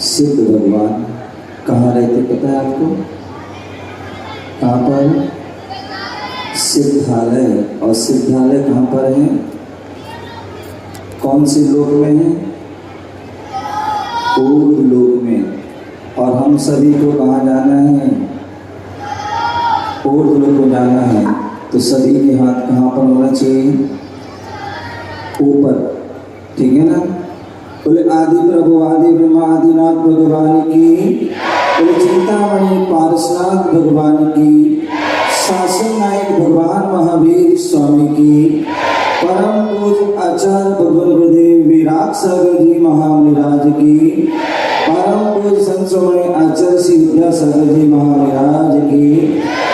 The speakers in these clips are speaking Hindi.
सिद्ध भगवान कहाँ रहते पता है आपको? कहाँ पर? सिद्धालय। और सिद्धालय कहाँ पर है? कौन से लोक में है? ऊर्ध्व लोक में। और हम सभी को कहाँ जाना है? ऊर्ध्व लोक को जाना है। तो सभी के हाथ कहाँ पर होना चाहिए? ऊपर। ठीक है ना? बोले आदि प्रभु आदि ब्रह्मा आदिनाथ भगवान की, बोले चिंतामणि पारसनाथ भगवान की, शासन नायक भगवान महावीर स्वामी की, परम पूज्य आचार्य भगवान गुरुदेव विराट सागर जी महाविराज की, परम पूज्य संत आचार्य श्री विद्यासागर जी महाविराज की,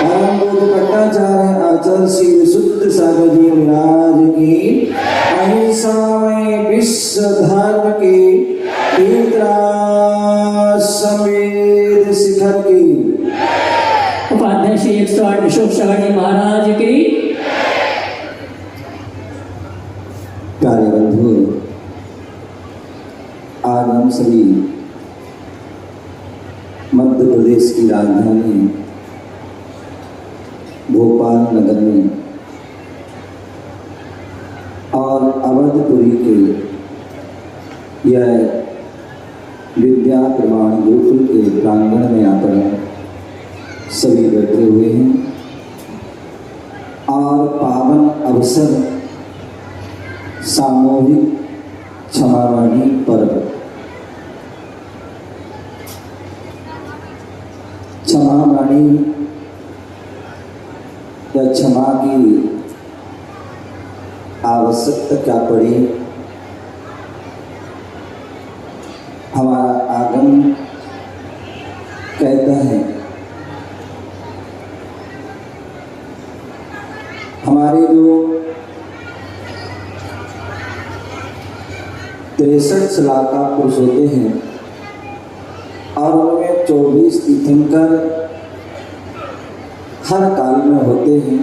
परम पूज्य भट्टाचार्य आचार्य श्री विशुद्ध सागर जी महाराज की, अहिंसामय विश्व धर्म की तीर्थराज समेत शिखर की उपाध्याय श्री 108 अशोक सागर जी महाराज की। प्यारे बंधु, आज हम सभी मध्य प्रदेश की राजधानी भोपाल नगर में और अवधपुरी के यह विद्या प्रमाण गुरुकुल के प्रांगण में यहाँ पर सभी बैठे हुए हैं और पावन अवसर सामूहिक क्षमावाणी पर्व। क्षमावाणी या क्षमा की आवश्यकता क्या पड़ी? हमारा आगम कहता है हमारे जो 63 श्लाका पुरुष होते हैं और उनमें 24 तीर्थंकर हर काल में होते हैं।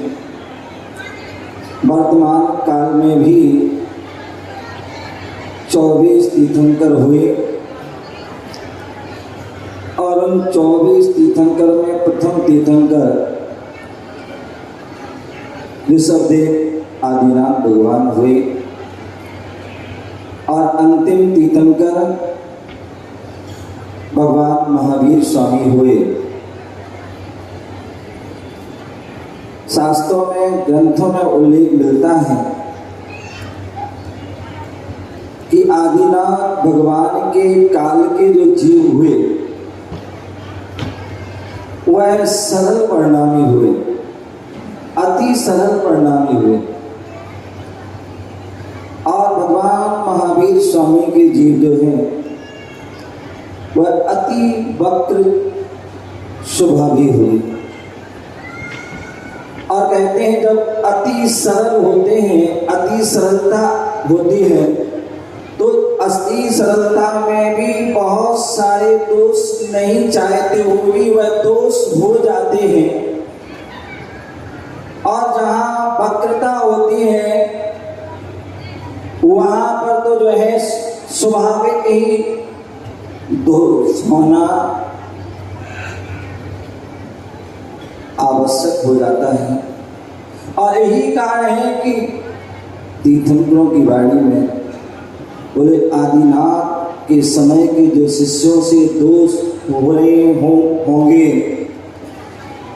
वर्तमान काल में भी 24 तीर्थंकर हुए और उन 24 तीर्थंकर में प्रथम तीर्थंकर ऋषभदेव आदिनाथ भगवान हुए और अंतिम तीर्थंकर भगवान महावीर स्वामी हुए। शास्त्रों में ग्रंथों में उल्लेख मिलता है कि आदिनाथ भगवान के काल के जो जीव हुए वह सरल परिणामी हुए, अति सरल परिणामी हुए और भगवान महावीर स्वामी के जीव जो हैं वह अति वक्र स्वभावी हुए। और कहते हैं जब अति सरल होते हैं, अति सरलता होती है तो असली सरलता में भी बहुत सारे दोष नहीं चाहते हुए भी वह दोष हो जाते हैं। और जहाँ वक्रता होती है वहां पर तो जो है स्वाभाविक ही दोष होना आवश्यक हो जाता है। और यही कारण है कि तीर्थंकरों की वाणी में बोले आदिनाथ के समय के जो शिष्यों से दोष हो रहे होंगे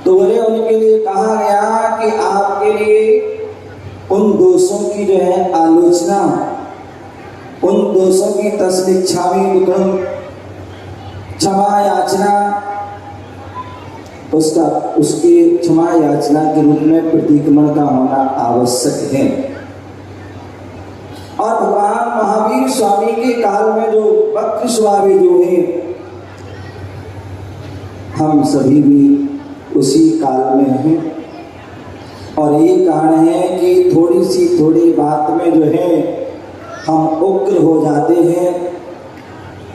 तो बोले उनके लिए कहा गया कि आपके लिए उन दोषों की जो है आलोचना, उन दोषों की तस्मिच्छामि दुक्कड़म क्षमा याचना, उसकी क्षमा याचना के रूप में प्रतिक्रमण का होना आवश्यक है। और भगवान महावीर स्वामी के काल में जो वक्र स्वभावी जो है हम सभी भी उसी काल में हैं। और ये कारण है कि थोड़ी बात में जो है हम उग्र हो जाते हैं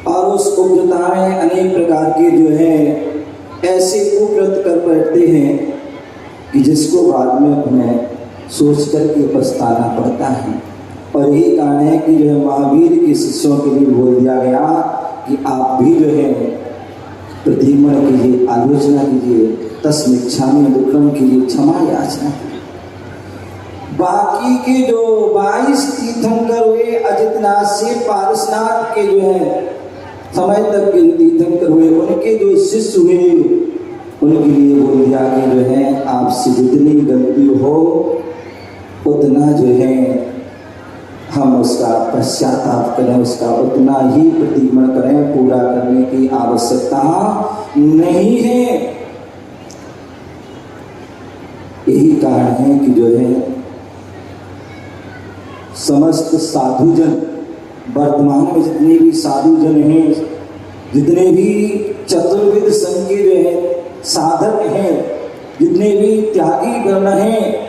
और उस उग्रता में अनेक प्रकार के जो है ऐसे कुकृत्य कर बैठते हैं कि जिसको बाद में उन्हें सोच करके पछताना पड़ता है। और यही कारण है कि जो है महावीर के शिष्यों के लिए बोल दिया गया कि आप भी भी जो है प्रतिक्रमण कीजिए, आलोचना कीजिए, तस्मिच्छामि दुक्कड़म कीजिए, क्षमा याचना कीजिए। बाकी के जो 22 तीर्थंकर हुए अजितनाथ से पारसनाथ के जो है समय तक के जो तीर्थंकर हुए, उनके जो शिष्य हुए, उनके लिए बोल दिया कि जो है आपसे जितनी गलती हो उतना जो है हम उसका पश्चाताप करें, उसका उतना ही प्रतिक्रमण करें, पूरा करने की आवश्यकता नहीं है। यही कारण है कि जो है समस्त साधुजन, वर्तमान में जितने भी साधुजन हैं, जितने भी चतुर्विध संघ के जो है साधक हैं, जितने भी त्यागी गण हैं,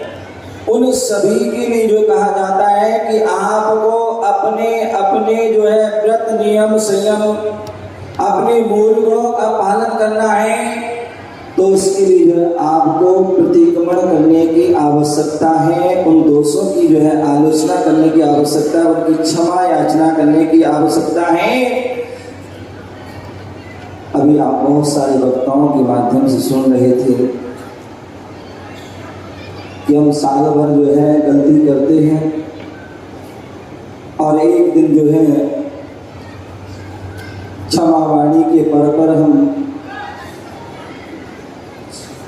उन सभी के लिए जो कहा जाता है कि आपको अपने अपने जो है व्रत नियम संयम, अपने मूल गुणों का पालन करना है। तो उसके लिए जो है आपको प्रतिक्रमण करने की आवश्यकता है, उन दोषों की जो है आलोचना करने की आवश्यकता है, उनकी क्षमा याचना करने की आवश्यकता है। अभी आप बहुत सारे वक्ताओं के माध्यम से सुन रहे थे कि हम साल भर जो है गलती करते हैं और एक दिन जो है क्षमा वाणी के पर हम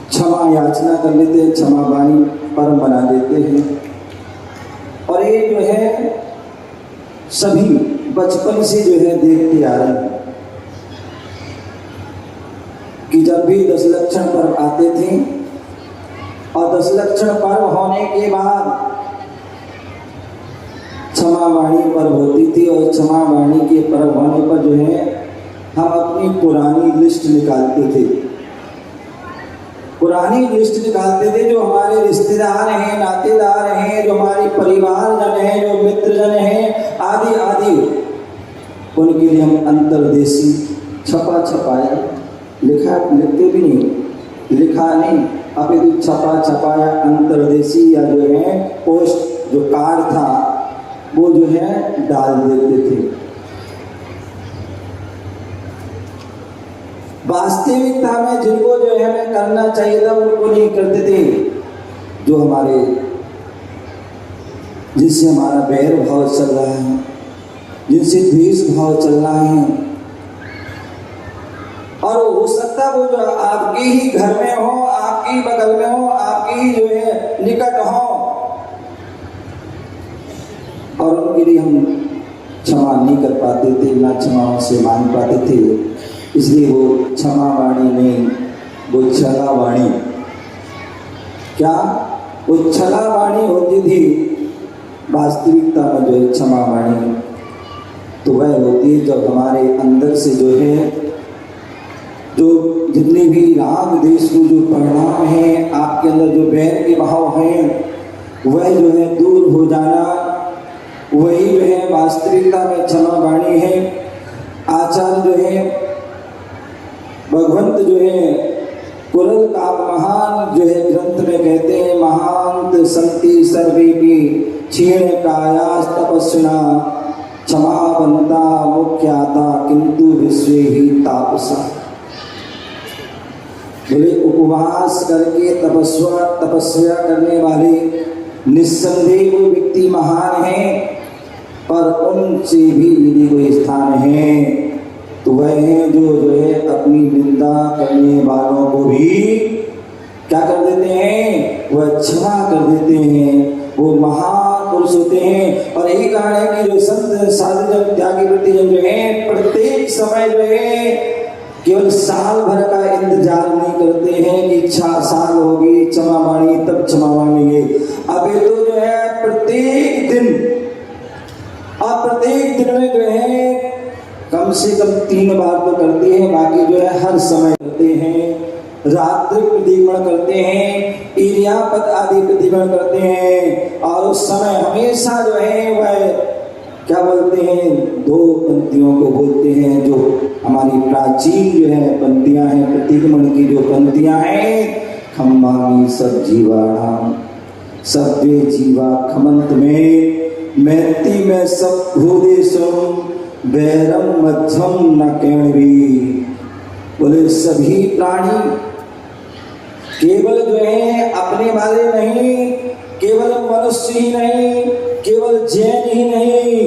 क्षमा याचना कर लेते हैं, क्षमा वाणी पर बना देते हैं। और ये जो है सभी बचपन से जो है देखते आ रहे हैं कि जब भी 10 लक्षण पर्व आते थे और 10 लक्षण पर्व होने के बाद क्षमा वाणी पर्व होती थी, और क्षमा वाणी के पर्व होने पर जो है हम अपनी पुरानी लिस्ट निकालते थे, पुरानी लिस्ट निकालते थे। जो हमारे रिश्तेदार हैं, नातेदार हैं, जो हमारे परिवारजन हैं, जो मित्रजन हैं, आदि आदि, उनके लिए हम अंतर्देशी छपा छपाया लिखा, लिखते भी नहीं, लिखा नहीं, अपितु छपा छपाया अंतर्देशी या जो है पोस्ट जो कार्ड था वो जो है डाल देते थे। वास्तविकता में जिनको जो है हमें करना चाहिए था उनको नहीं करते थे। जो हमारे जिससे हमारा बैर भाव चल रहा है, जिनसे द्वेष भाव चल रहा है, और हो सकता है वो जो आपके ही घर में हो, आपके ही बगल में हो, आपके ही जो है निकट हो, और उनके लिए हम क्षमा नहीं कर पाते थे, ना क्षमा से मांग पाते थे। इसलिए वो क्षमा वाणी नहीं, वो छला वाणी, क्या वो छला वाणी होती थी। वास्तविकता में जो है क्षमा वाणी तो वह होती है जब हमारे अंदर से जो है जो जितने भी राग देश को जो परिणाम है, आपके अंदर जो बैर के भाव हैं, वह जो है दूर हो जाना, वही जो है वास्तविकता में क्षमा वाणी है। आचार्य जो है भगवंत जो है कुरल का महान जो है ग्रंथ में कहते हैं, महांत संति सर्वेपि क्षीण कायास तपस्विना क्षमावंता मुख्याता किंतु विश्वे ही तापसा। बोले उपवास करके तपस्या करने वाले निस्संदेह वो व्यक्ति महान है, पर उनसे भी यदि कोई स्थान है तो वह है जो है अपनी निंदा करने वालों को भी क्या कर देते हैं, वह क्षमा कर देते हैं, वो महान पुरुष होते हैं। और यही कारण है कि जो संत साधुजन त्यागी वृत्तिजन जो है प्रत्येक समय जो है केवल साल भर का इंतजार नहीं करते हैं कि 6 साल होगी क्षमा वाणी तब क्षमा मांगेंगे। अब ये तो जो है प्रत्येक दिन, और प्रत्येक दिन में जो है कम से कम 3 बार तो करते हैं, बाकी जो है हर समय करते हैं। रात्रि प्रतिक्रमण करते हैं, इरियापत आदि प्रतिक्रमण करते हैं, और उस समय हमेशा जो है वह क्या बोलते हैं, 2 पंक्तियों को बोलते हैं जो हमारी प्राचीन जो है पंक्तियां हैं, प्रतिक्रमण की जो पंक्तियां हैं, खम्मामी सब जीवाणाम सभ्य जीवा खमंत में मैत्री में सब भूदेशम वैरम मध्यम न केणवी बोले सभी प्राणी केवल जो है अपने वाले नहीं, केवल मनुष्य ही नहीं, केवल जैन ही नहीं,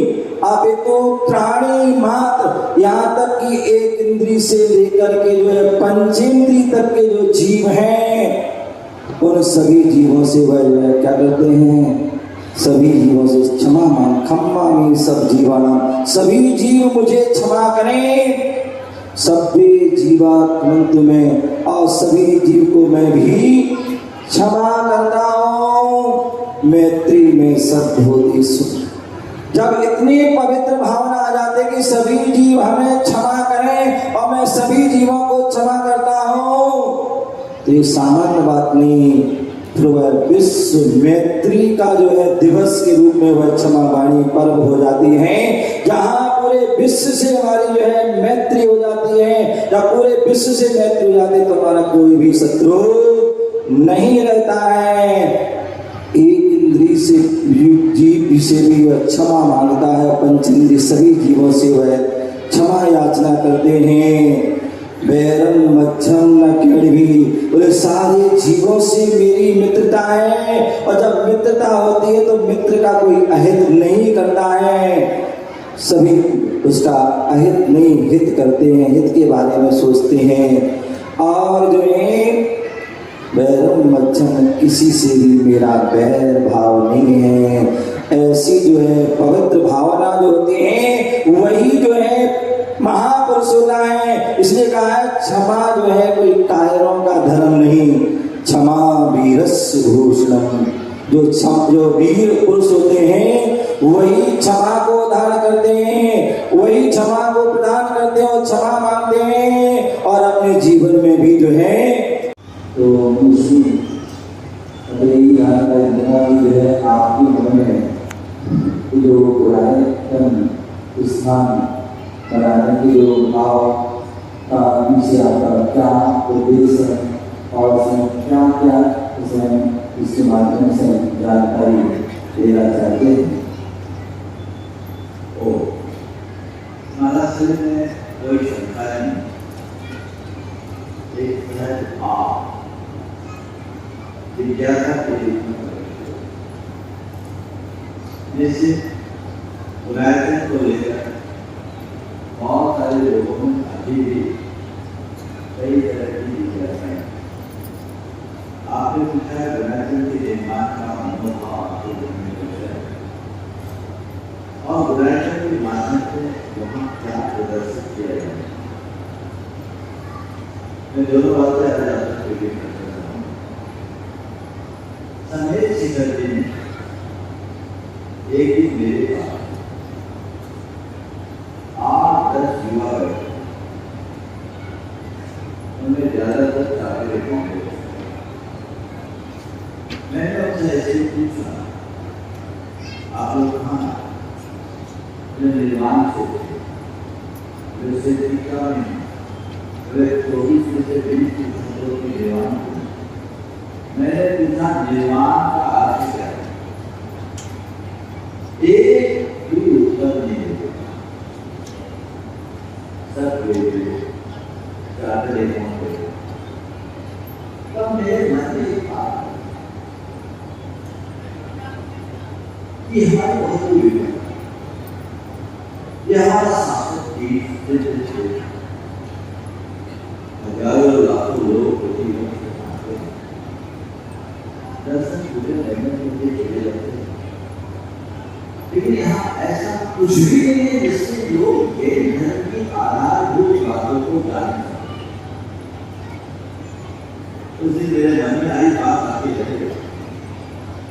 आप तो प्राणी मात्र, यहाँ तक कि एक इंद्री से लेकर के जो है पंचेंद्री तक के जो जीव हैं, उन सभी जीवों से वह जो है क्या करते हैं, सभी जीवों से क्षमा मांग, खम्मा में सब जीवाना, सभी जीव मुझे क्षमा करें, सभ्य जीवात्मंत में, और सभी जीव को मैं भी क्षमा करता हूँ। मैत्री में सद्बुद्धि सुख। जब इतनी पवित्र भावना आ जाते कि सभी जीव हमें क्षमा करें और मैं सभी जीवों को क्षमा करता हूँ, तो ये सामान्य बात नहीं, फिर वह विश्व मैत्री का जो है दिवस के रूप में वह क्षमा वाणी पर्व हो जाती है, जहाँ पूरे विश्व से हमारी जो है मैत्री हो जाती है। जब पूरे विश्व से मैत्री हो जाती है तो हमारा कोई भी शत्रु नहीं रहता है। एक इंद्री से जीव से भी वह क्षमा मांगता है, पंचेंद्रिय सभी जीवों से वह क्षमा याचना करते हैं। बैरम मच्छम न किड़वी, बोले सारे जीवों से मेरी मित्रता है, और जब मित्रता होती है तो मित्र का कोई अहित नहीं करता है, सभी उसका अहित नहीं हित करते हैं, हित के बारे में सोचते हैं। और जो है बैरम मच्छम, किसी से भी मेरा बैर भाव नहीं है। ऐसी जो है पवित्र भावना जो होती है वही जो है महापुरुष होता है। इसलिए कहा है क्षमा जो है कोई कायरों का धर्म नहीं, क्षमा वीरस्य भूषणम। जो वीर पुरुष होते हैं वही क्षमा को धारण करते हैं, वही क्षमा को प्रदान करते हैं और क्षमा मांगते हैं, और अपने जीवन में भी जो है तो जो है आपके मन में जो स्थान बनाने के जो भाव का पीछे आपका क्या उद्देश्य है और क्या क्या इसके माध्यम से जानकारी देना चाहते हैं। हमारा शरीर में कोई शंका नहीं, एक है आप जिज्ञासा निश्चित गुणायतन को लेकर बहुत सारे लोगों में अभी भी कई तरह की जिज्ञासाएं। आपने पूछा है गुणायतन के निर्माण का मनोभाव आपके मन में कैसा है, और गुणायतन के माध्यम से वहाँ क्या प्रदर्शित किया जाए। मैं दोनों बातें आपको करता हूँ। संदेश शिखर जी ने एक दिन मेरे पास 8-10 युवा बैठे, उनमें ज्यादातर चाहते होंगे। मैंने उनसे ऐसे पूछा, आप लोग कहाँ जो निर्माण से थे, जैसे टीका में 24 में से 20 की निर्माण। मैंने पूछा निर्माण का अर्थ क्या है, एक भी उत्तर नहीं देते, सब चाहते पहुंचे। तब मेरे मन में एक बात कि हमारी बहुत विवेक, यह हमारा शासक की हजारों लाखों लोग प्रतिवर्ष आते हैं, दर्शन पूरे करने के लिए चले जाते हैं, लेकिन यहाँ ऐसा कुछ भी नहीं है जिससे लोग जैन धर्म की आधारभूत बातों को जान सकें। उस दिन मेरे मन में आई बात आती रही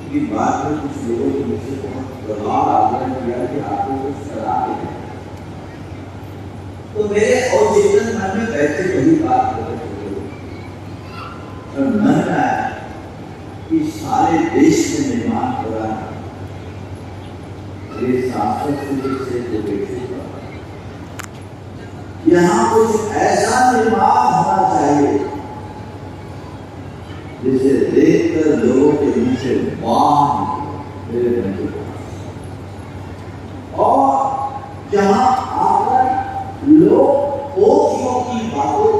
कि बाद में कुछ लोगों ने मुझसे बहुत प्रभाव आग्रह किया कि आपको कुछ सलाह दें, तो मेरे अवचेतन मन में बैठे वही बात कर रहे और मन में आया कि सारे देश में निर्माण हो रहा है, ये शासक से यहाँ कुछ ऐसा निर्माण होना चाहिए जिसे देखकर लोगों के मुंह से वाह मेरे मन के पास, और जहाँ आकर लोग की बातों